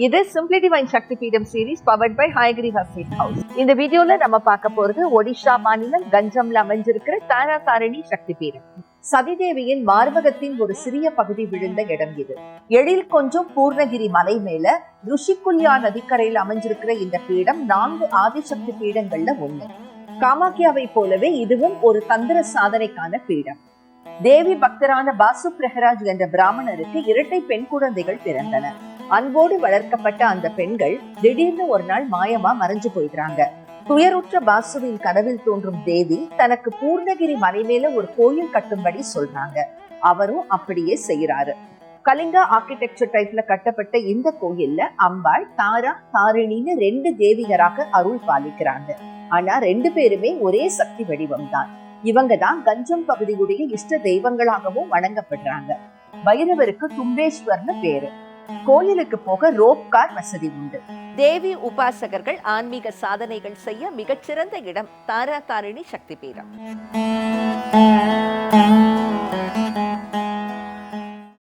இது simply divine Shakti Peedam series powered by Hayagriva seed house. இந்த வீடியோல நம்ம பார்க்க போறது ஒடிஷா மாநிலம் கஞ்சம்ல அமைஞ்சிருக்கிற தாரா தாரிணி சக்தி பீடம். சதிதேவியின் மார்பகத்தின் ஒரு சிறிய பகுதி விழுந்த இடம் இது. எழில் கொஞ்சம் பூர்ணகிரி மலை மேல ருஷிகுல்யா நதிக்கரையில் அமைஞ்சிருக்கிற இந்த பீடம் 4 ஆதிசக்தி பீடங்கள்ல ஒண்ணு. காமாக்கியாவை போலவே இதுவும் ஒரு தந்திர சாதனைக்கான பீடம். தேவி பக்தரான பாசு பிரகராஜ் என்ற பிராமணருக்கு 2 பெண் குழந்தைகள் பிறந்தனர். அன்போடு வளர்க்கப்பட்ட அந்த பெண்கள் திடீர்னு ஒரு நாள் மாயமா மறைஞ்சு போயிடுறாங்க. துயருற்ற பாசுவின் கனவில் தோன்றும் தேவி தனக்கு பூர்ணகிரி மலை மேல ஒரு கோயில் கட்டும்படி சொல்றாங்க. அவரும் அப்படியே செய்யறாரு. கலிங்கா ஆர்கிடெக்சர் டைப்ல கட்டப்பட்ட இந்த கோயில்ல அம்பாள், தாரா, தாரிணின்னு 2 தேவிகராக அருள் பாலிக்கிறாங்க. ஆனா 2 பேருமே ஒரே சக்தி வடிவம் தான். இவங்க தான் கஞ்சம் பகுதியுடைய இஷ்ட தெய்வங்களாகவும் வணங்கப்படுறாங்க. பைரவருக்கு தும்பேஸ்வர்னு பேரு. கோயிலுக்கு போக ரோப் கார் வசதி உண்டு. தேவி உபாசகர்கள் ஆன்மீக சாதனைகள் செய்ய மிகச்சிறந்த இடம் தாரா தாரிணி சக்தி பீடம்.